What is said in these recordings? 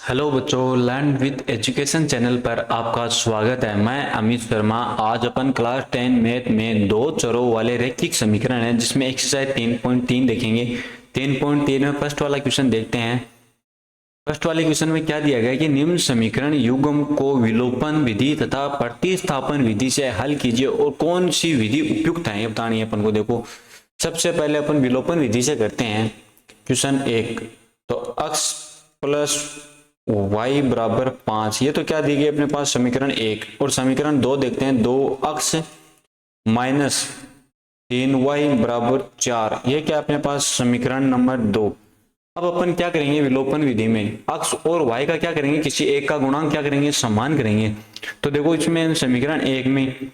Hello बच्चों, learn with education channel पर आपका स्वागत है। मैं अमित शर्मा। आज अपन क्लास 10 मैथ में दो चरों वाले रैखिक समीकरण है जिसमें एक्सरसाइज 3.3 देखेंगे। 3.3 में फर्स्ट वाला क्वेश्चन देखते हैं। फर्स्ट वाले क्वेश्चन में क्या दिया गया है कि निम्न समीकरण युग्म को विलोपन विधि तथा प्रतिस्थापन विधि से हल कीजिए और कौन सी विधि उपयुक्त है ये बतानी है अपन को। देखो, सबसे पहले अपन विलोपन विधि से करते हैं। क्वेश्चन 1, तो x प्लस y बराबर 5, ये तो क्या दी गई अपने पास समीकरण 1। और समीकरण 2 देखते हैं, 2x माइनस 3y बराबर 4, ये क्या अपने पास समीकरण नंबर 2। अब अपन क्या करेंगे विलोपन विधि में, x और y का क्या करेंगे, किसी एक का गुणांक क्या करेंगे, समान करेंगे। तो देखो इसमें समीकरण 1 में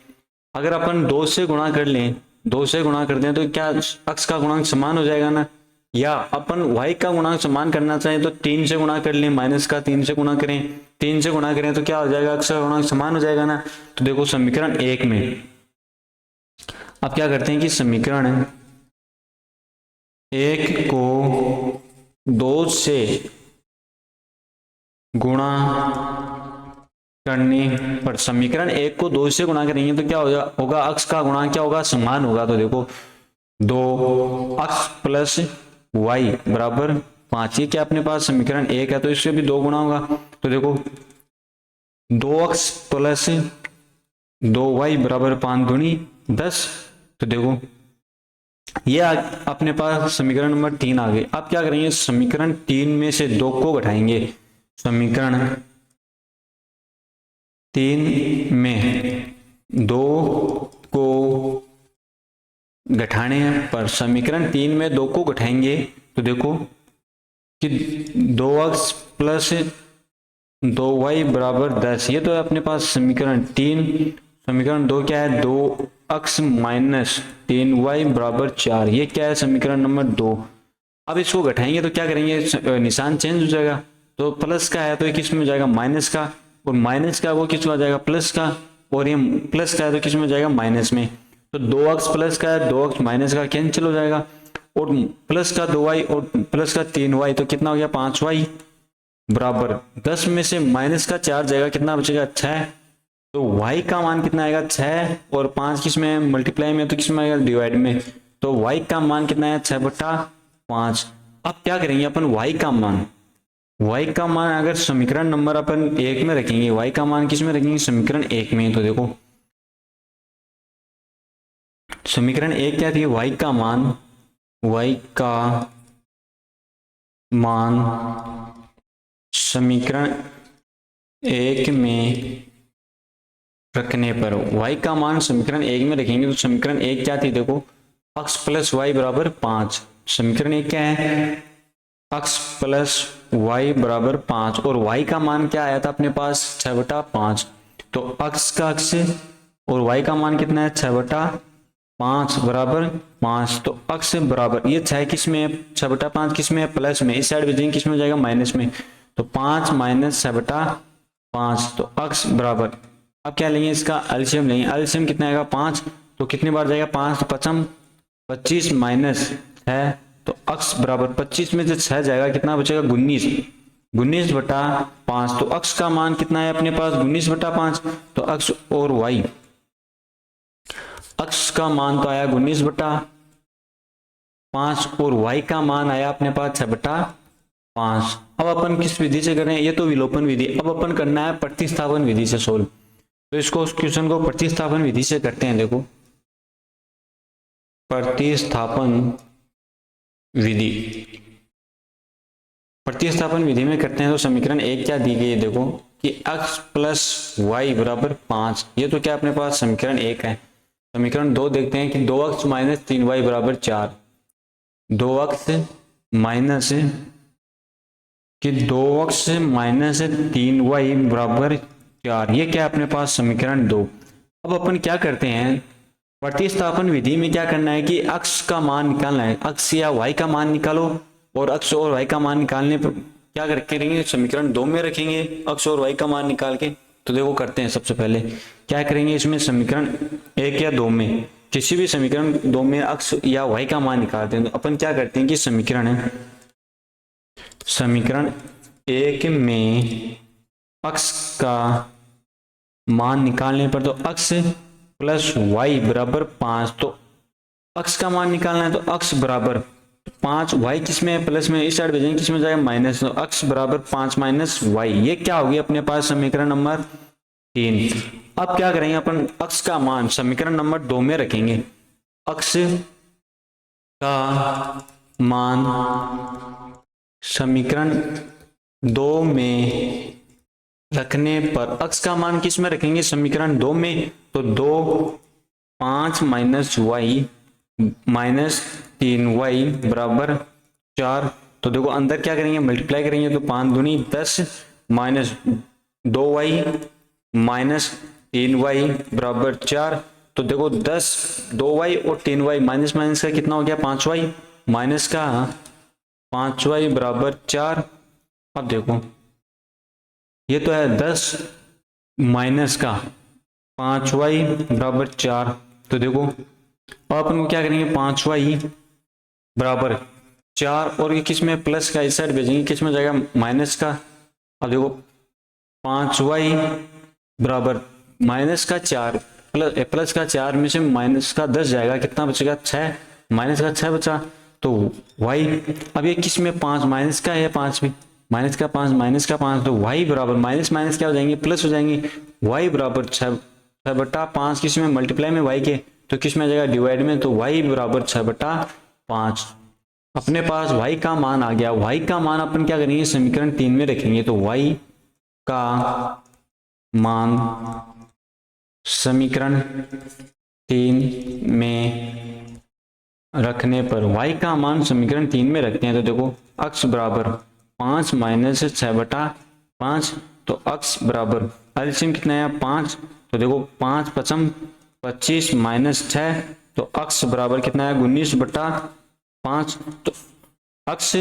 अगर अपन 2 से गुणा कर लें, 2 से गुणा कर दें तो क्या x का गुणांक समान हो जाएगा ना। या अपन y का गुणांक समान करना चाहें तो 3 से गुणा कर लें, माइनस का 3 से गुणा करें, 3 से गुणा करें तो क्या हो जाएगा, x का गुणांक समान हो जाएगा ना। तो देखो समीकरण 1 में अब क्या करते हैं कि समीकरण 1 को 2 से गुणा करने पर, समीकरण 1 को 2 से गुणा करेंगे तो क्या होगा, x का गुणांक क्या होगा, समान होगा। तो देखो 2x प्लस y बराबर 5, ये क्या अपने पास समीकरण 1 है तो इससे भी 2 गुना होगा। तो देखो 2x प्लस 2y बराबर 5 दूनी 10। तो देखो ये अपने पास समीकरण नंबर 3 आ गए। अब क्या करेंगे, समीकरण 3 में से 2 को घटाएंगे। समीकरण 3 में 2 को घटाने पर, समीकरण 3 में 2 को घटाएंगे तो देखो कि 2x प्लस 2y बराबर 10, ये तो है अपने पास समीकरण 3। समीकरण 2 क्या है, 2x माइनस 3y बराबर 4, ये क्या है समीकरण नंबर 2। अब इसको घटाएंगे तो क्या करेंगे, निशान चेंज हो जाएगा। तो प्लस का है तो किस में जाएगा, माइनस का, और माइनस का वो किस में जाएगा, प्लस का, और ये प्लस का है तो किस में जाएगा, माइनस में। तो 2x प्लस का है, 2x माइनस का कैंसिल हो जाएगा, और प्लस का 2y और प्लस का 3y तो कितना हो गया, 5y बराबर 10 में से माइनस का 4 जाएगा, कितना बचेगा, 6। तो y का मान कितना आएगा, 6, और 5 किस में मल्टीप्लाई में तो किस में आएगा, डिवाइड में। तो y का मान कितना है, 6/5। अब क्या करेंगे अपन, y का मान अगर समीकरण नंबर अपन 1 में रखेंगे, y का मान किस में रखेंगे, समीकरण 1 में। तो देखो समीकरण 1 क्या थी, y का मान समीकरण 1 में रखने पर, y का मान समीकरण 1 में रखेंगे तो समीकरण 1 क्या थी, देखो x प्लस वाई बराबर 5। समीकरण 1 क्या है, x प्लस वाई बराबर 5, और y का मान क्या आया था अपने पास, 6/5। तो x का x और y का मान कितना है, 6/5 बराबर 5। तो x बराबर ये 6 किस में है, 6/5 किस में है, प्लस में, इस साइड भेजेंगे किस में जाएगा, माइनस में। तो 5 माइनस 6/5, तो x बराबर, अब क्या लेंगे, इसका एलसीएम लेंगे। एलसीएम कितना आएगा, 5, तो कितनी बार जाएगा, 5 तो 5 25 माइनस 6, तो x बराबर 25 में से 6 जाएगा, कितना बचेगा, 19, 19/5। तो x का मान कितना है अपने पास, 19/5। तो x और y, x का मान तो आया 19/5 और y का मान आया अपने पास 6/5। अब अपन किस विधि से करें, ये तो विलोपन विधि। अब अपन करना है प्रतिस्थापन विधि से सोल्व। तो इसको, उस क्वेश्चन को प्रतिस्थापन विधि से करते हैं। देखो प्रतिस्थापन विधि, प्रतिस्थापन विधि में करते हैं तो समीकरण 1 क्या दी गई है, देखो कि x प्लस वाई बराबर 5, ये तो क्या अपने पास समीकरण 1 है। समीकरण 2 देखते हैं कि 2x माइनस 3y बराबर 4, 2x माइनस कि 2x माइनस 3y बराबर 4, ये क्या अपने पास समीकरण 2। अब अपन क्या करते हैं, प्रतिस्थापन विधि में क्या करना है कि x का मान निकालना है, x या y का मान निकालो, और x और y का मान निकालने पर क्या करेंगे, समीकरण 2 में रखेंगे x और y का मान निकाल के। तो देखो करते हैं, सबसे पहले क्या करेंगे, इसमें समीकरण 1 या 2 में, किसी भी समीकरण 2 में x या y का मान निकालते हैं। तो अपन क्या करते हैं कि समीकरण एक में x का मान निकालने पर, तो x प्लस वाई बराबर 5, तो x का मान निकालना है तो x बराबर 5, y किस में है प्लस में, इस साइड भेजेंगे किस में जाएगा माइनस, तो x बराबर 5 माइनस वाई। ये क्या होगी अपने पास समीकरण नंबर 3। अब क्या करेंगे अपन, x का मान समीकरण नंबर 2 में रखेंगे। x का मान समीकरण 2 में रखने पर, x का मान किस में रखेंगे समीकरण 2 में, तो 2 5 माइनस वाई माइनस 3y बराबर 4। तो देखो अंदर क्या करेंगे मल्टीप्लाई करेंगे, तो 5 दूनी 10 माइनस 2y माइनस 3y बराबर 4। तो देखो 10 2y और 3y माइनस माइनस का कितना हो गया 5y माइनस का 5y बराबर 4। अब देखो ये तो है 10 माइनस का 5y बराबर 4। तो देखो अब अपन को क्या करेंगे 5y बराबर 4 और ये किस में प्लस का इस साइड भेजेंगे किस में जाएगा माइनस का। अब देखो 5y बराबर माइनस का 4 प्लस का 4 में से माइनस का 10 जाएगा, कितना बचेगा 6, माइनस का 6 बचा। तो y अब ये किस में 5 माइनस का है 5 में माइनस का 5 माइनस का 5, तो y बराबर माइनस माइनस क्या हो जाएंगे प्लस हो जाएंगे, y बराबर 6/5 किस में मल्टीप्लाई में y के, तो किस में आ जाएगा डिवाइड में, तो y बराबर 6/5। अपने पास y का मान आ गया। y का मान अपन क्या करेंगे समीकरण 3 में रखेंगे, तो y का मान समीकरण 3 में रखने पर, y का मान समीकरण 3 में रखते हैं, तो देखो x बराबर 5 माइनस 6/5, तो x बराबर एलसीएम कितना है 5, तो देखो 5 पचम 25 माइनस 6, तो x बराबर कितना है 19/5। तो x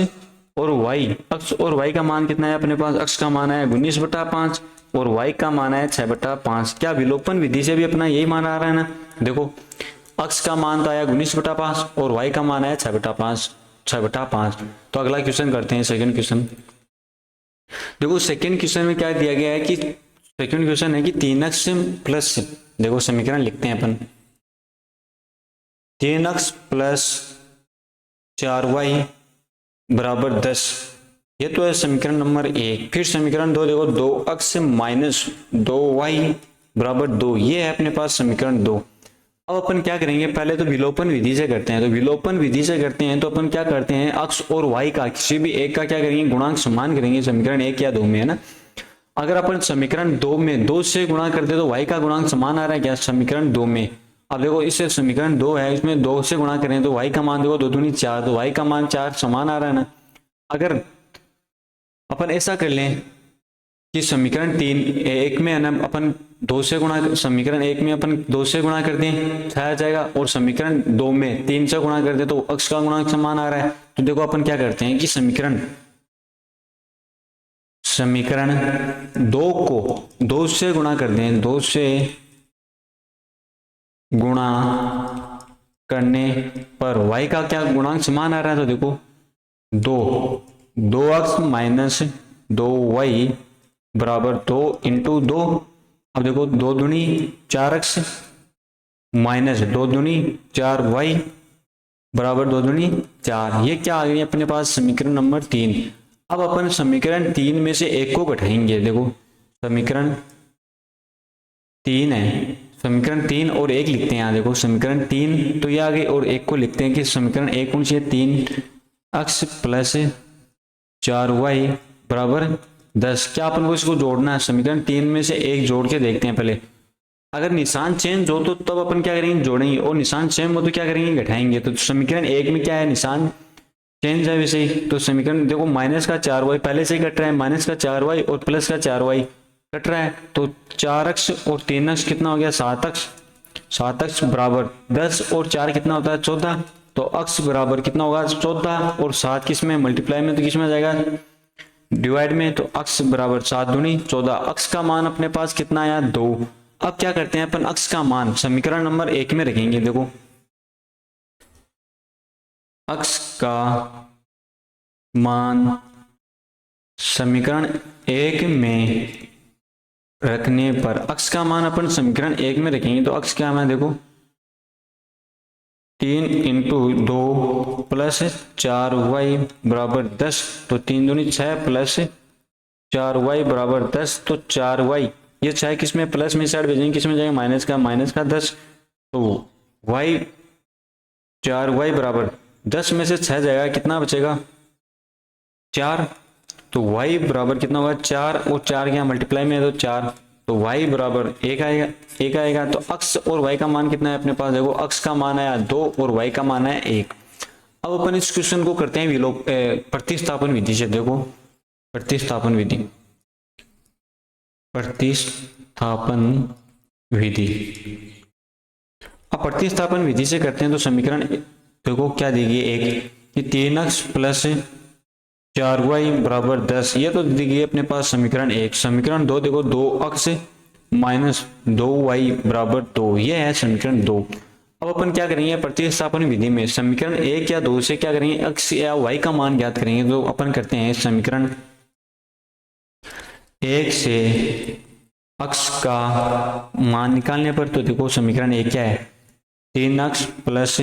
और y का मान कितना है अपने पास, x का मान है 19/5 और y का मान है 6/5। क्या विलोपन विधि से भी अपना यही मान आ रहा है ना। देखो x का मान तो आया 19/5 और y का मान है 6/5। तो अगला क्वेश्चन करते हैं सेकंड क्वेश्चन। देखो सेकंड क्वेश्चन में क्या दिया गया है कि सेकंड क्वेश्चन है कि 3x प्लस, देखो समीकरण लिखते हैं अपन 3x प्लस 4y बराबर 10, ये तो है समीकरण नंबर 1। फिर समीकरण 2 देखो 2x माइनस 2y बराबर 2, ये है अपने पास समीकरण 2। अब अपन क्या करेंगे पहले तो विलोपन विधि से करते हैं, तो विलोपन विधि से करते हैं तो अपन क्या करते हैं x और y का किसी भी एक का क्या करेंगे गुणांक समान करेंगे समीकरण 1 या 2 में, है ना। अगर अपन समीकरण 2 में 2 से गुणा करते तो y का गुणांक समान आ रहा है क्या समीकरण 2 में। अब देखो इससे समीकरण 2 है इसमें 2 से गुणा करें तो y का मान देखो 2 दूनी 4, तो y का मान 4 समान आ रहा है ना। अगर अपन ऐसा कर लें कि समीकरण 3 एक में है ना अपन 2 से गुणा, समीकरण 1 में अपन 2 से गुणा कर दें 6 आ जाएगा और समीकरण 2 में 3 से गुणा कर दें तो x का गुणांक समान आ रहा है। तो देखो अपन क्या करते हैं कि समीकरण 2 को 2 से गुणा कर दें, 2 से गुणा करने पर y का क्या गुणांक समान आ रहा है, तो देखो 2x माइनस 2y बराबर 2 इंटू 2। अब देखो 2 दूनी 4x माइनस 2 दूनी 4y बराबर 2 दूनी 4, ये क्या आ गई अपने पास समीकरण नंबर 3। अब अपन समीकरण 3 में से एक को घटाएंगे, देखो समीकरण 3 है, समीकरण 3 और 1 लिखते हैं यहाँ, देखो समीकरण 3 तो ये आ गई और 1 को लिखते हैं कि समीकरण 1 कौन सी है 3x प्लस 4y बराबर 10। क्या अपन को इसको जोड़ना है, समीकरण 3 में से एक जोड़ के देखते हैं पहले। अगर निशान चेंज हो तो तब अपन क्या करेंगे जोड़ेंगे, और निशान सेम हो तो क्या करेंगे घटाएंगे। तो समीकरण 1 में क्या है निशान चेंज है वैसे ही, तो समीकरण देखो माइनस का 4y पहले से ही कट रहा है, माइनस का 4y और प्लस का 4y कट रहा है, तो 4x और 3x कितना हो गया 7x बराबर 10 और 4 कितना होता है 14, तो x बराबर कितना होगा 14 और 7 किस में मल्टीप्लाई में, तो किस में आ जाएगा डिवाइड में, तो x बराबर 7 दूनी 14। x का मान अपने पास कितना आया 2। अब क्या करते हैं अपन x का मान समीकरण नंबर 1 में रखेंगे, देखो x का मान समीकरण एक में रखने पर अक्स का मान अपन समीकरण एक में रखेंगे तो अक्स क्या है देखो 3 इंटू 2 प्लस 4y बराबर 10, तो 3 दूनी 6 प्लस 4y बराबर 10, तो 4y ये 6 किस में प्लस में साइड भेजेंगे, किस में जाएगा माइनस का 10, तो y 4y बराबर 10 में से 6 जाएगा, कितना बचेगा 4, तो y बराबर कितना होगा 4 और 4 क्या मल्टीप्लाई में है तो 4, तो y बराबर 1 आएगा। तो अक्स और y का मान कितना है अपने पास, देखो अक्स का मान आया 2 और y का मान है 1। अब अपन इस क्वेश्चन को करते हैं प्रतिस्थापन विधि से। देखो प्रतिस्थापन विधि, अब प्रतिस्थापन विधि से करते हैं तो समीकरण देखो क्या देगी, एक कि 3x प्लस 4y बराबर 10, ये तो दी गई अपने पास समीकरण एक। समीकरण दो देखो 2x माइनस 2y बराबर 2, ये है समीकरण 2। अब अपन क्या करेंगे प्रतिस्थापन विधि में समीकरण एक या दो से क्या करेंगे x या y का मान ज्ञात करेंगे। तो अपन करते हैं समीकरण एक से x का मान निकालने पर, तो देखो समीकरण एक क्या है 3x प्लस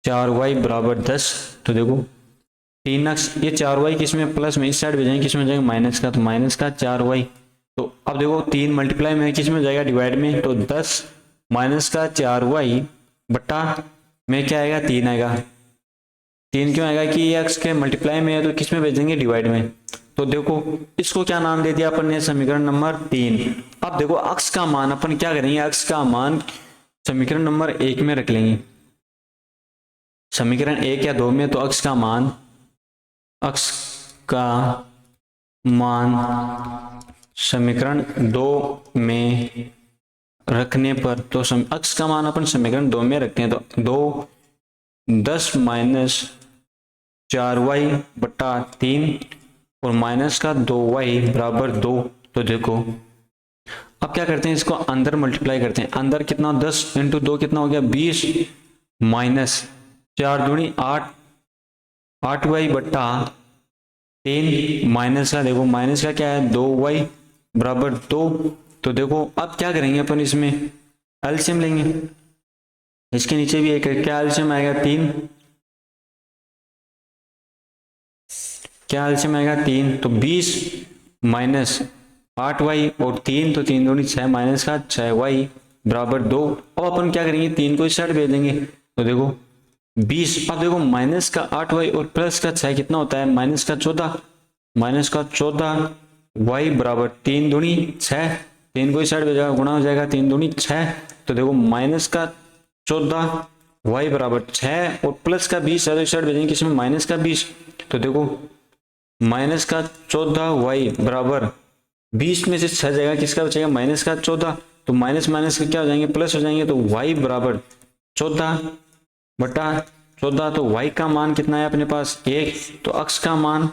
4y बराबर 10, तो देखो 3x ये 4y किस में प्लस में इस साइड भेजेंगे, किस में जाएगा माइनस का, तो माइनस का 4y, तो अब देखो 3 मल्टीप्लाई में किस में जाएगा डिवाइड में, तो 10 माइनस का 4y बटा में क्या आएगा 3 आएगा। 3 क्यों आएगा कि ये x के मल्टीप्लाई में है तो किस में भेजेंगे डिवाइड में। तो देखो इसको क्या नाम दे दिया अपन ने समीकरण नंबर 3। अब देखो x का मान अपन क्या करेंगे, x का मान समीकरण नंबर 1 में रख लेंगे, समीकरण 1 या 2 में, तो x का मान समीकरण 2 में रखने पर, तो x का मान अपन समीकरण 2 में रखते हैं तो 10 माइनस 4y बटा 3 और माइनस का 2y बराबर 2। तो देखो अब क्या करते हैं इसको अंदर मल्टीप्लाई करते हैं, अंदर कितना 10 इंटू 2 कितना हो गया 20 माइनस 4 दूनी 8y बटा 3 माइनस का, देखो माइनस का क्या है 2y बराबर 2। तो देखो अब क्या करेंगे अपन इसमें एलसीएम लेंगे, इसके नीचे भी एक क्या एलसीएम आएगा 3, क्या एलसीएम आएगा 3, तो 20 माइनस 8y और 3, तो 3 दूनी 6 माइनस का 6y बराबर 2। अब अपन क्या करेंगे 3 को इस साइड भेज देंगे, तो देखो 20, अब देखो माइनस का 8y और प्लस का 6 कितना होता है माइनस का 14 y बराबर 3 दूनी 6, 3 को इस साइड भेजा गुणा हो जाएगा 3 दूनी 6, तो देखो माइनस का 14 y बराबर 6 और प्लस का 20 इस साइड भेजेंगे किसमें माइनस का 20, तो देखो माइनस का 14 y बराबर 20 में से 6 जाएगा किसका बचेगा माइनस का 14, तो माइनस माइनस के क्या हो जाएंगे प्लस हो जाएंगे, तो y बराबर 14 बटा 14, तो y का मान कितना है अपने पास 1। तो x का मान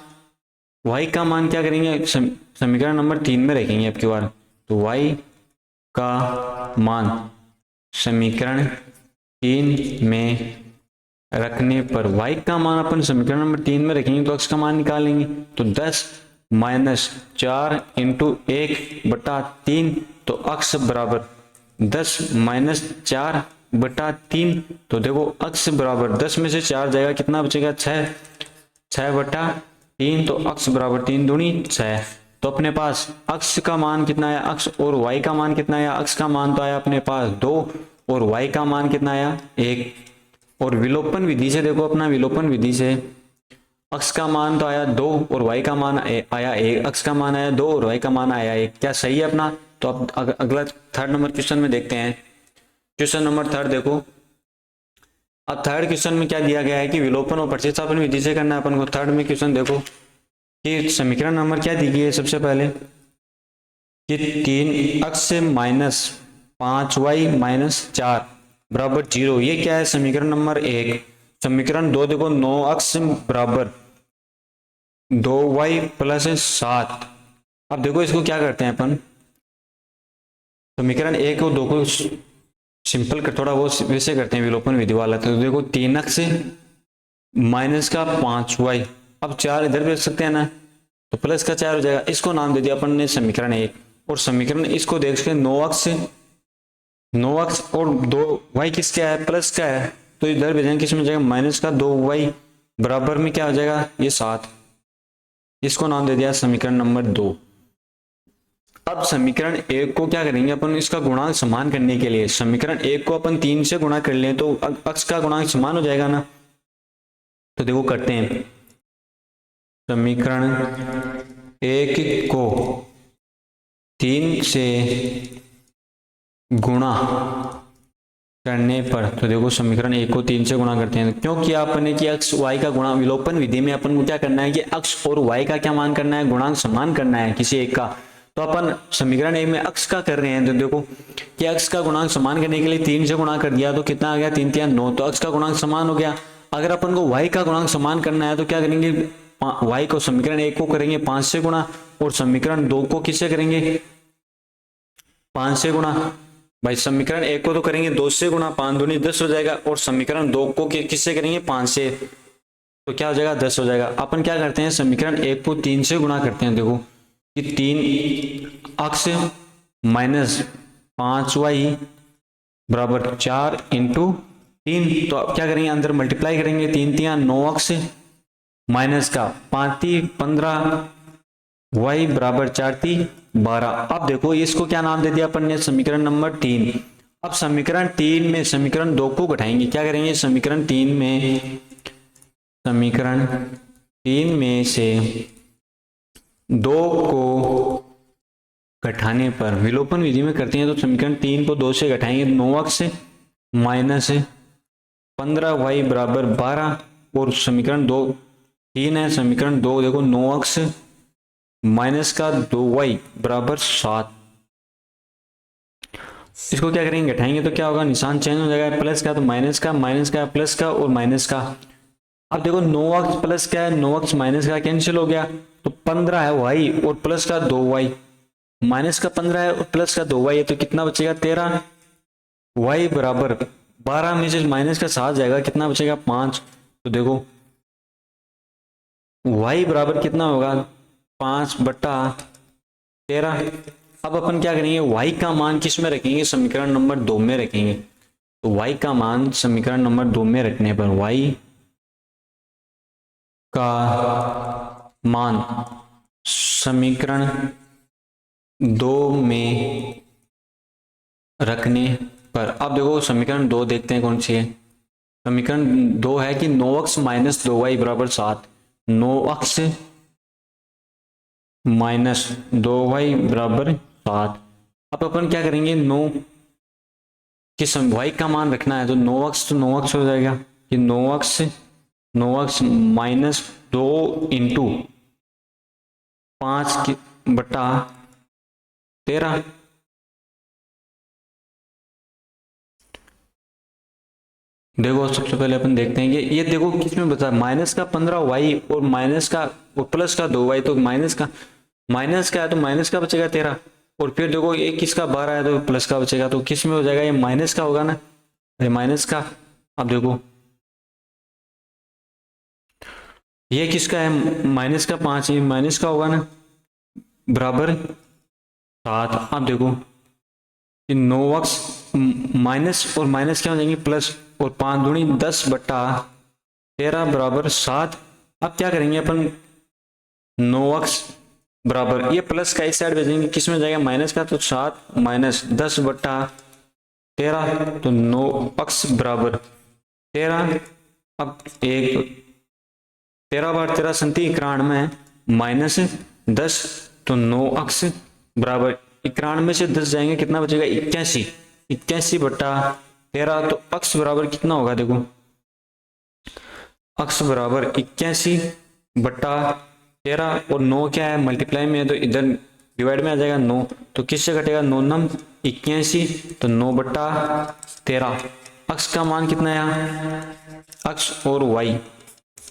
y का मान क्या करेंगे समीकरण नंबर 3 में रखेंगे अब की बार, तो y का मान समीकरण 3 में रखने पर y का मान अपन समीकरण नंबर 3 में रखेंगे तो x का मान निकालेंगे, तो 10 माइनस 4 इंटू 1 बटा 3, तो x बराबर 10 माइनस 4 बटा 3, तो देखो x बराबर 10 में से 4 जाएगा कितना बचेगा 6 बटा 3, तो x बराबर 3 दूनी 6। तो अपने पास x का मान कितना आया, x और y का मान कितना आया, x का मान तो आया अपने पास 2 और y का मान कितना आया 1। और विलोपन विधि से देखो अपना विलोपन विधि से x का मान तो आया 2 और y का मान आया 1, x का मान आया 2 और y का मान आया 1, क्या सही है अपना। तो अब अगला थर्ड नंबर क्वेश्चन में देखते हैं, क्वेश्चन नंबर 3 देखो। अब थर्ड क्वेश्चन में क्या दिया गया है कि विलोपन और प्रतिस्थापन विधि से करना है अपन को। थर्ड में क्वेश्चन देखो कि समीकरण नंबर क्या दी गई है सबसे पहले कि 3x माइनस 5y माइनस 4 बराबर 0, ये क्या है समीकरण नंबर 1। समीकरण 2 देखो 9x बराबर 2y प्लस 7। अब देखो इसको क्या करते हैं अपन समीकरण 1 और 2 को सिंपल कर थोड़ा वो वैसे करते हैं विलोपन विधि वाला। तो देखो 3x माइनस का 5y, अब 4 इधर भेज सकते हैं ना, तो प्लस का 4 हो जाएगा। इसको नाम दे दिया अपन ने समीकरण 1, और समीकरण इसको देख के 9x और 2y किसका है, प्लस का है, तो इधर भेजेंगे किस में जाएगा, माइनस का 2y बराबर में क्या हो जाएगा, ये 7। इसको नाम दे दिया समीकरण नंबर 2। अब समीकरण 1 को क्या करेंगे अपन, इसका गुणांक समान करने के लिए समीकरण 1 को अपन 3 से गुणा कर लें तो अक्ष का गुणांक समान हो जाएगा ना। तो देखो करते हैं, समीकरण 1 को 3 से गुणा करने पर, तो देखो समीकरण 1 को 3 से गुणा करते हैं, क्यों किया अपन ने कि अक्ष y का गुणा, विलोपन विधि में अपन को क्या करना है कि अक्ष और y का क्या मान करना है, गुणांक समान करना है किसी एक का। तो अपन समीकरण 1 में अक्ष का कर रहे हैं, तो देखो कि अक्ष का गुणांक समान करने के लिए 3 से गुणा कर दिया तो कितना आ गया, 3 3 9, तो अक्ष का गुणांक समान हो गया। अगर अपन को y का गुणांक समान करना है तो क्या करेंगे, y को समीकरण 1 को करेंगे 5 से गुणा, और समीकरण 2 को किससे करेंगे, 5 से गुणा। भाई समीकरण 1 को तो करेंगे 2 से गुणा, 5 दूनी 10 हो जाएगा, और समीकरण 2 को किससे करेंगे, 5 से, तो क्या हो जाएगा, 10 हो जाएगा। अपन क्या करते हैं, समीकरण 1 को 3 से गुणा करते हैं, देखो कि 3 अक्ष माइनस 5y बराबर 4 इंटू 3, तो अब क्या करेंगे, अंदर मल्टीप्लाई करेंगे, 3 3 9 अक्ष माइनस का 5 15 y बराबर 4 3 12। अब देखो इसको क्या नाम दे दिया अपन ने, समीकरण नंबर 3। अब समीकरण 3 में समीकरण 2 को घटाएंगे, क्या करेंगे, समीकरण 3 में से 2 को घटाने पर, विलोपन विधि में करते हैं तो समीकरण 3 को 2 से घटाएंगे, 9 अक्ष माइनस 15y बराबर 12, और समीकरण 2 3 है, समीकरण 2 देखो 9 अक्ष माइनस का 2y बराबर 7। इसको क्या करेंगे, घटाएंगे तो क्या होगा, निशान चेंज हो जाएगा, प्लस का तो माइनस का, माइनस का प्लस का और माइनस का। अब देखो 9x प्लस का है, 9x माइनस का कैंसिल हो गया, तो 15 है y और प्लस का 2y, माइनस का 15 है और प्लस का 2y है, तो कितना बचेगा 13, y बराबर 12 में से माइनस का 7 जाएगा, कितना बचेगा 5। तो देखो y बराबर कितना होगा, 5/13। अब अपन क्या करेंगे, y का मान किस में रखेंगे, समीकरण नंबर 2 में रखेंगे। तो y का मान समीकरण नंबर 2 में रखने पर y का मान समीकरण 2 में रखने पर, अब देखो समीकरण 2 देखते हैं कौन सी है। समीकरण 2 है कि 9x माइनस 2y बराबर 7, 9x माइनस 2y बराबर 7। अब अपन क्या करेंगे, 9 कि y का मान रखना है, तो 9x तो 9x हो जाएगा कि 9x माइनस 2 इंटू 5/13। देखो सबसे पहले अपन देखते हैं कि ये देखो किसमें बचा, माइनस का 15y और माइनस का और प्लस का 2y, तो माइनस का है तो माइनस का बचेगा 13, और फिर देखो ये किसका 12 है तो प्लस का बचेगा, तो किस में हो जाएगा, ये माइनस का होगा ना, ये माइनस का। अब देखो ये किसका है, माइनस का 5, ये माइनस का होगा ना, बराबर 7। अब देखो 9x माइनस और माइनस क्या हो जाएंगे, प्लस, और 5 दूनी 10/13 बराबर 7। अब क्या करेंगे अपन, 9x बराबर ये प्लस का इस साइड भेजेंगे, किस में जाएगा, माइनस का, तो 7 माइनस 10/13, तो 9x बराबर 13। अब 13/13 91 माइनस 10, तो 9x बराबर 91 से 10 जाएंगे, कितना बचेगा 81, 81/13। तो अक्ष बराबर कितना होगा, देखो अक्ष बराबर 81/13, और 9 क्या है, मल्टीप्लाई में है तो इधर डिवाइड में आ जाएगा 9, तो किससे घटेगा, 9 9 81, तो 9/13। अक्ष का मान कितना आया, अक्ष और y,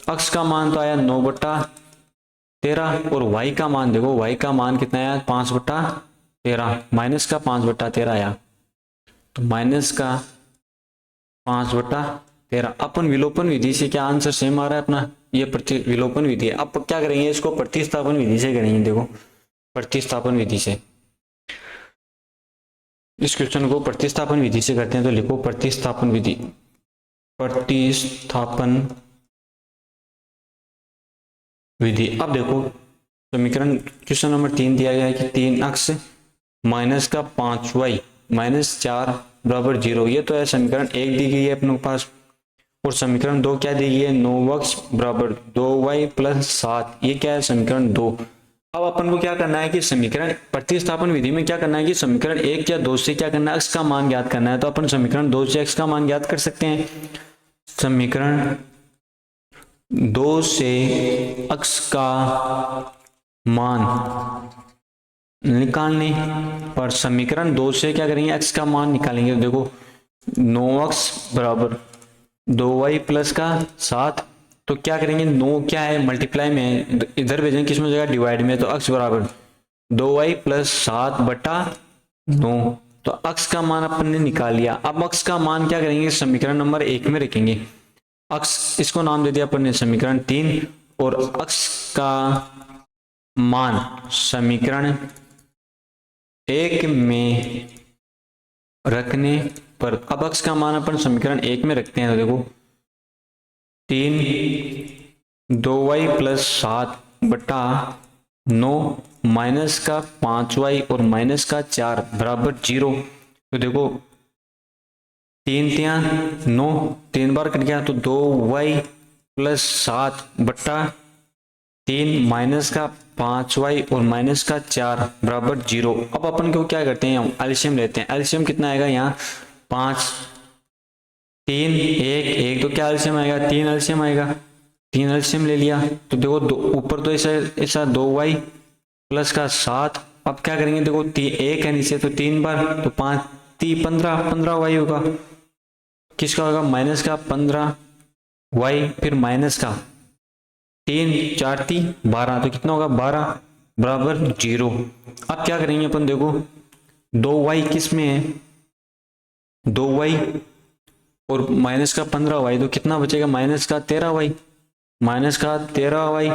अक्ष का मान तो आया 9/13, और y का मान देखो, y का मान कितना आया, 5/13, माइनस का 5/13 आया, तो माइनस का 5/13 13। अपन विलोपन विधि से क्या आंसर सेम आ रहा है अपना, ये विलोपन विधि है। अब क्या करेंगे, इसको प्रतिस्थापन विधि से करेंगे। देखो प्रतिस्थापन विधि से, इस क्वेश्चन को प्रतिस्थापन विधि से करते हैं। तो लिखो प्रतिस्थापन विधि, प्रतिस्थापन विधि। अब देखो समीकरण क्वेश्चन नंबर 3 दिया गया है कि 3x माइनस का 5y माइनस 4 बराबर 0। ये तो है समीकरण 1 दी गई है अपने पास। और समीकरण 2 क्या दी गई है, 9x बराबर 2y प्लस 7। ये क्या है, समीकरण 2। अब अपन को क्या करना है कि समीकरण प्रतिस्थापन विधि में क्या करना है कि समीकरण 1 या 2 से क्या करना है, x का मान ज्ञात करना है। तो अपन समीकरण 2 से x का मान ज्ञात कर सकते हैं। समीकरण 2 से x का मान निकालने पर समीकरण 2 से क्या करेंगे, x का मान निकालेंगे। तो देखो 9x बराबर 2y प्लस का 7। तो क्या करेंगे, 9 क्या है मल्टीप्लाई में है, इधर भेजेंगे किस में जगह, डिवाइड में। तो x बराबर 2y प्लस 7 बटा 9। तो x का मान अपन ने निकाल लिया। अब x का मान क्या करेंगे, समीकरण नंबर 1 में रखेंगे। x इसको नाम दे दिया अपन ने समीकरण 3, और x का मान समीकरण 1 में रखने पर, अब x का मान अपन समीकरण 1 में रखते हैं। तो देखो 3 2y प्लस 7 बटा 9 माइनस का 5y और माइनस का 4 बराबर 0। तो देखो 3 3 9, 3 बार कट गया। तो 2y प्लस 7 बटा 3 माइनस का 5y और माइनस का 4 बराबर 0। अब अपन को क्या करते हैं, हम एलसीएम लेते हैं। एलसीएम कितना आएगा यहाँ, 5 3 1 1। तो क्या एलसीएम आएगा, 3 एलसीएम आएगा। 3 एलसीएम ले लिया। तो देखो ऊपर तो ऐसा 2y प्लस का 7। अब क्या करेंगे, देखो 1 है नीचे, तो 3 बार, तो 5 3 15 y होगा। किसका होगा, माइनस का 15 y, फिर माइनस का 3 4 3 12। तो कितना होगा, 12 बराबर 0। अब क्या करेंगे अपन, देखो 2y किस में है, 2y और माइनस का 15y। तो कितना बचेगा, माइनस का 13y, माइनस का 13y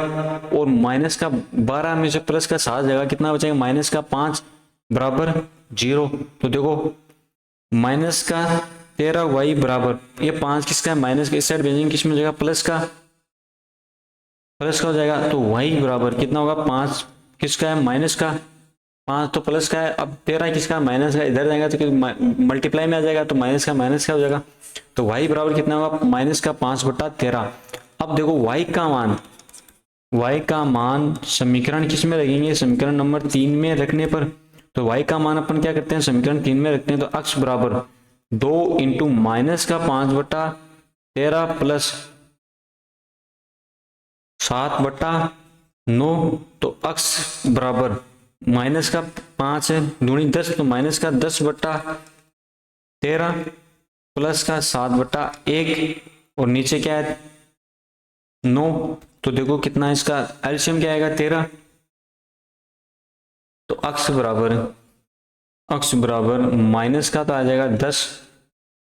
और माइनस का 12 में से प्लस का 7 जगह कितना बचेगा, माइनस का 5 बराबर 0। तो देखो माइनस का 13y बराबर, ये 5 किसका है, माइनस का, इस साइड भेजेंगे किस में जगह, प्लस का हो जाएगा। तो y बराबर कितना होगा, 5 किसका है, माइनस का, 5 तो प्लस का है। अब 13 किसका, माइनस का, इधर जाएगा तो मल्टीप्लाई में आ जाएगा। तो माइनस का माइनस का हो जाएगा। तो y बराबर कितना होगा, माइनस का 5 बटा 13। अब देखो y का मान समीकरण किस में रखेंगे, समीकरण नंबर 3 में रखने पर। तो y का मान अपन क्या करते हैं, समीकरण 3 में रखते हैं। तो x बराबर 2 इंटू माइनस का 5 बटा 13 प्लस 7 बटा 9। तो x बराबर माइनस का 5 है, दूनी 10, तो माइनस का 10 बटा 13 प्लस का 7 बटा 1, और नीचे क्या है 9। तो देखो कितना इसका एलसीएम क्या आएगा, 13। तो x बराबर माइनस का तो आ जाएगा 10,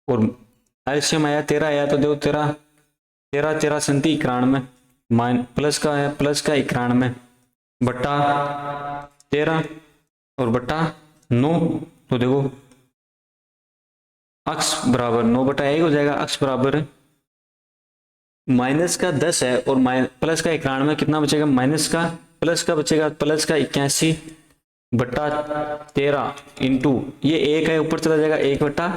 और एलसीएम आया 13 आया। तो देखो 13 13 13 37 91, प्लस का है, प्लस का 91 बटा 13 और बटा 9। तो देखो x बराबर 9 बटा 1 हो जाएगा। x बराबर माइनस का 10 है और प्लस का 91, कितना बचेगा, माइनस का प्लस का बचेगा, प्लस का 81 बटा 13 इंटू ये 1 है, ऊपर चला जाएगा 1 बटा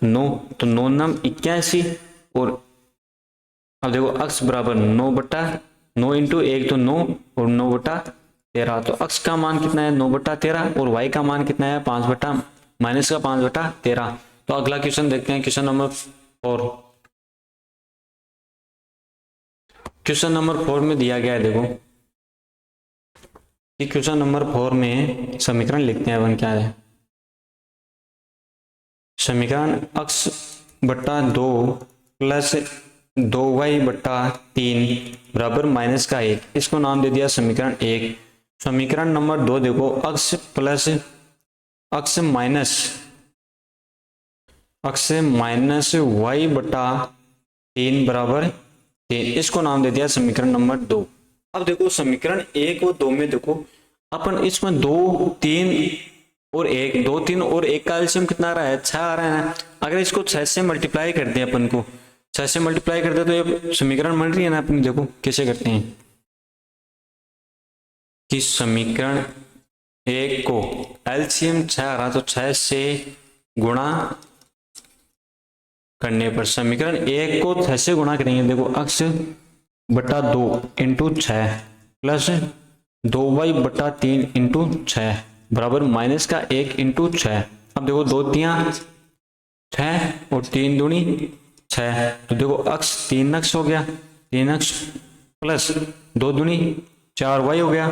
9। तो 9 9 81, और अब देखो x बराबर 9 बटा 9 इंटू 1 तो 9 और 9 बटा 13। तो x का मान कितना है, 9 बटा 13, और y का मान कितना है, 5 बटा माइनस का 5 बटा 13। तो अगला क्वेश्चन देखते हैं, क्वेश्चन नंबर 4। क्वेश्चन नंबर 4 में दिया गया है, देखो कि क्वेश्चन नंबर 4 में समीकरण लिखते हैं अपन, क्या है समीकरण, x बटा 2 प्लस 2y बटा 3 बराबर माइनस का 1। इसको नाम दे दिया समीकरण 1। समीकरण नंबर 2 देखो, x plus x minus y बटा 3 बराबर 3, इसको नाम दे दिया समीकरण नंबर 2। अब देखो समीकरण 1 और 2 में देखो अपन इसमें 2 3 और 1, 2 3 और 1 का एलसीएम कितना आ रहा है, 6 आ रहा है। अगर इसको 6 से मल्टीप्लाई कर दे, अपन को 6 से मल्टीप्लाई कर दे तो ये समीकरण बन रही है ना अपनी। देखो कैसे करते हैं कि समीकरण 1 को एलसीएम 6 आ रहा तो 6 से गुणा करने पर समीकरण 1 को 6 से गुणा करेंगे। देखो x बटा 2 इंटू 6 प्लस 2y बटा 3 इंटू 6 बराबर माइनस का 1 इंटू 6। अब देखो 2 तिया 6 और 3 दूनी 6, तो देखो x 3x हो गया, 3x प्लस 2 दूनी 4y हो गया,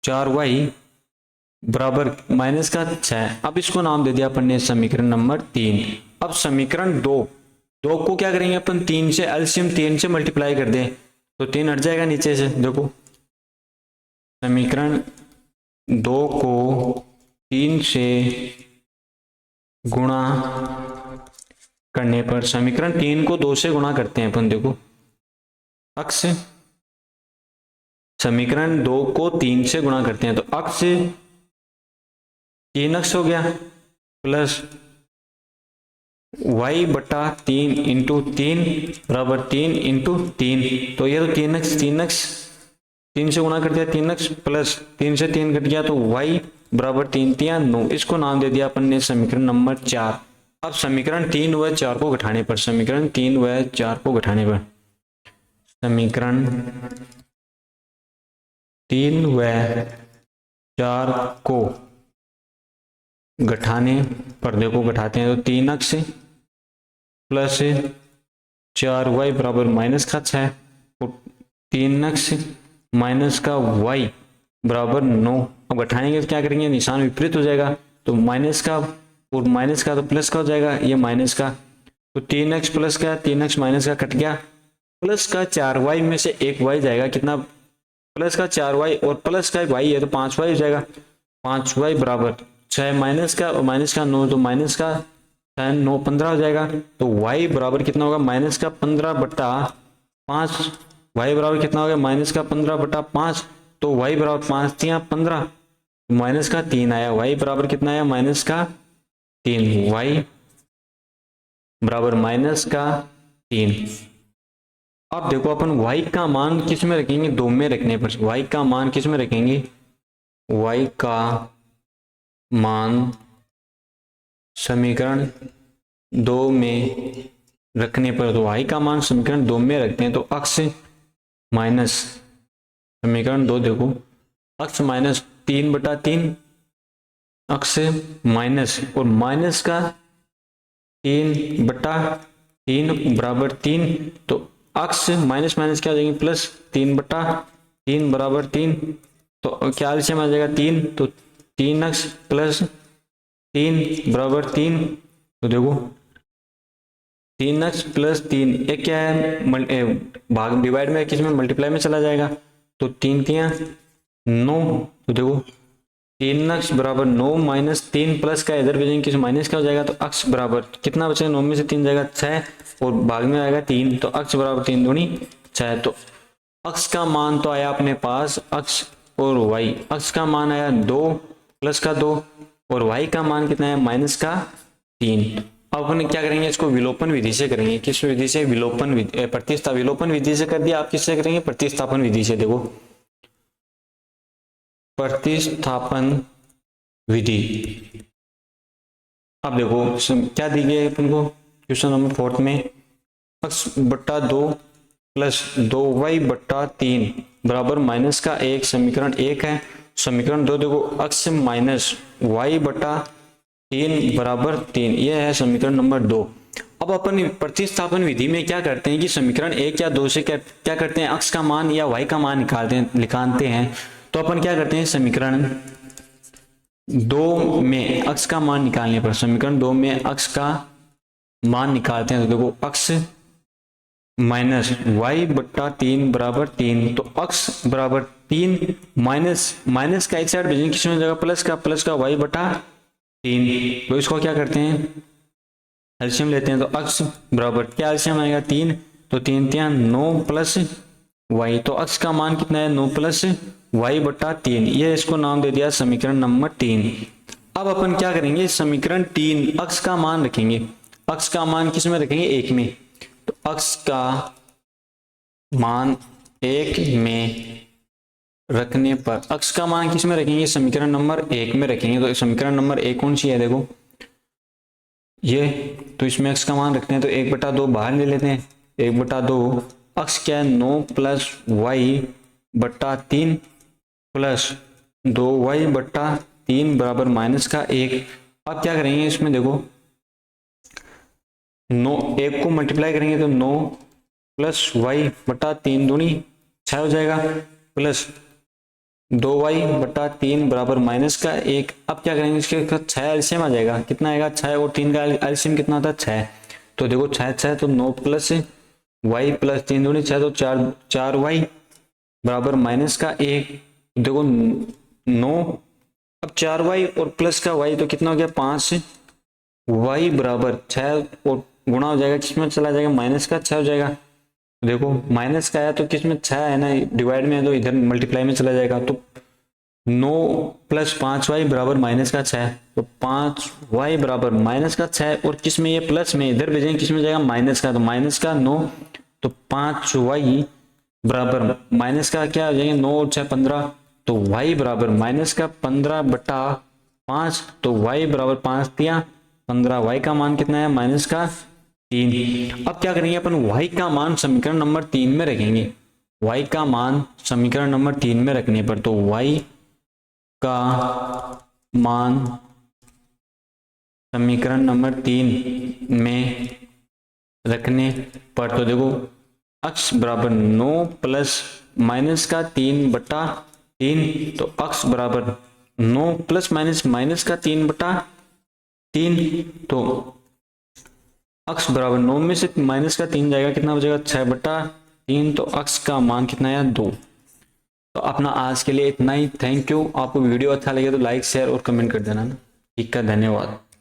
4y बराबर माइनस का 6। अब इसको नाम दे दिया अपन ने समीकरण नंबर 3। अब समीकरण 2 को क्या करेंगे अपन, 3 से एलसीएम 3 से मल्टीप्लाई कर दें तो 3 हट जाएगा नीचे से। देखो समीकरण 2 को 3 से गुणा करने पर समीकरण 3 को 2 से गुणा करते हैं अपन। देखो x समीकरण 2 को 3 से गुणा करते हैं तो x 3x हो गया प्लस y बटा 3 इंटू 3 बराबर 3 इंटू 3, तो ये तो 3x 3 से गुणा कर दिया 3x प्लस 3 से 3 कट गया तो y बराबर 3 3 9, इसको नाम दे दिया अपन ने समीकरण नंबर 4। अब समीकरण 3 व 4 को घटाने पर समीकरण 3 व 4 को घटाने पर समीकरण 3 व 4 को घटाने पर देखो घटाते हैं तो 3x प्लस 4y बराबर माइनस का 6 और 3x माइनस का y बराबर 9। अब घटाएंगे तो क्या करेंगे, निशान विपरीत हो जाएगा तो माइनस का और माइनस का तो प्लस का हो जाएगा, ये माइनस का तो 3x प्लस का 3x माइनस का कट गया, प्लस का 4y में से एक y जाएगा, कितना प्लस का 4y और प्लस का y है तो 5y हो जाएगा, 5y बराबर 6 माइनस का और माइनस का 9 तो माइनस का 6 9 15 हो जाएगा, तो y बराबर कितना होगा माइनस का 15 बटा 5, y बराबर कितना हो गया माइनस का 15 बटा 5, तो y बराबर 5 3 15 माइनस का 3 आया, y बराबर कितना आया माइनस का 3, y बराबर माइनस का 3। अब देखो अपन y का मान किस में रखेंगे, 2 में रखने पर y का मान किस में रखेंगे, y का मान समीकरण 2 में रखने पर, तो y का मान समीकरण 2 में रखते हैं तो x माइनस समीकरण 2 देखो x माइनस 3 बटा 3 x माइनस और माइनस का 3 बटा 3 बराबर 3, तो x माइनस माइनस क्या हो जाएंगे प्लस 3 बटा 3 बराबर 3, तो क्या एलसीएम आ जाएगा 3, तो 3x प्लस 3 बराबर 3, तो देखो 3x प्लस 3 ये क्या है भाग डिवाइड में किस में मल्टीप्लाई में चला जाएगा, तो 3 3 9, तो देखो 3x बराबर 9 माइनस 3 प्लस का इधर भेजेंगे किस माइनस का हो जाएगा, तो x बराबर कितना बचेगा 9 में से 3 जाएगा 6 और भाग में आएगा 3, तो x बराबर 3 दूनी 6, तो x का मान तो आया अपने पास x और y, x का मान आया 2 प्लस का 2 और y का मान कितना है माइनस का 3। अब अपन क्या करेंगे, इसको विलोपन विधि से करेंगे। किस विधि से, विलोपन विधि, विलोपन विधि से कर दिया। आप किससे करेंगे, प्रतिस्थापन विधि से। देखो प्रतिस्थापन विधि, अब देखो क्या दी गई है अपन को क्वेश्चन नंबर 4 में, x बट्टा 2 प्लस 2y बट्टा 3 बराबर माइनस का 1 समीकरण 1 है। समीकरण 2 देखो x माइनस y बटा 3 बराबर 3, यह है समीकरण नंबर 2। अब अपन प्रतिस्थापन विधि में क्या करते हैं कि समीकरण 1 या 2 से क्या करते हैं, x का मान या y का मान निकालते हैं। तो अपन क्या करते हैं, समीकरण 2 में x का मान निकालने पर समीकरण 2 में x का मान निकालते हैं, तो देखो x माइनस y बट्टा 3 बराबर 3, तो x बराबर 3 माइनस का एक साइड भेजेंगे किस में हो जाएगा प्लस का y बटा 3, तो इसको क्या करते हैं एलसीएम लेते हैं, तो x बराबर क्या एलसीएम आएगा 3 तो 3 3 9 प्लस वाई, तो अक्स का मान कितना है 9 प्लस वाई बटा 3। ये इसको नाम दे दिया समीकरण नंबर 3। अब अपन क्या करेंगे, समीकरण 3 अक्स का मान रखेंगे। अक्स का मान किस में रखेंगे, 1 में। तो अक्स का मान 1 में रखने पर अक्स का मान किस में रखेंगे, समीकरण नंबर 1 में रखेंगे। तो समीकरण नंबर 1 कौन सी है, देखो ये, तो इसमें अक्स का मान रखते हैं तो 1/2 बाहर ले लेते हैं। 1/2 अक्स क्या है 9 प्लस वाई बटा 3 प्लस 2y बटा 3 बराबर माइनस का 1। अब क्या करेंगे, इसमें देखो 9 1 को मल्टीप्लाई करेंगे तो 9 प्लस वाई बटा 3 दूनी 6 हो जाएगा, प्लस 2y बटा 3 बराबर माइनस का 1। अब क्या करेंगे, इसके 6 एलसीएम आ जाएगा, कितना आएगा 6 और 3 का एलसीएम कितना होता है 6। तो देखो 6 6 तो 9 प्लस वाई प्लस 3 दूनी 6 तो 4 वाई बराबर माइनस का 1। देखो 9, अब 4 वाई और प्लस का वाई तो कितना हो गया 5 वाई बराबर 6 और गुणा हो जाएगा, किसमें चला जाएगा माइनस का 6 हो जाएगा। देखो माइनस का आया तो किसमें 6 है ना, डिवाइड में है तो इधर मल्टीप्लाई में चला जाएगा। तो 9 प्लस 5 वाई बराबर माइनस का 6, तो 5 वाई बराबर माइनस का 6 और किसमें ये प्लस में इधर भेजेंगे, किसमें जाएगा माइनस का, तो माइनस का 9, तो 5 वाई बराबर माइनस का क्या हो जाएंगे 9 और 6 15, तो y बराबर माइनस का 15 बटा 5, तो y बराबर 5 दिया 15, y का मान कितना है माइनस का 3। अब क्या करेंगे अपन, y का मान समीकरण नंबर 3 में रखेंगे। y का मान समीकरण नंबर 3 में रखने पर, तो y का मान समीकरण नंबर 3 में रखने पर, तो देखो अक्स बराबर 9 प्लस माइनस का 3 बटा 3, तो अक्स बराबर 9 प्लस माइनस माइनस का 3 बटा 3, तो अक्स बराबर 9 में से माइनस का 3 जाएगा, कितना हो जाएगा 6/3, तो अक्स का मान कितना है 2। तो अपना आज के लिए इतना ही। Thank you. आपको वीडियो अच्छा लगे तो लाइक शेयर और कमेंट कर देना। ठीक है, धन्यवाद।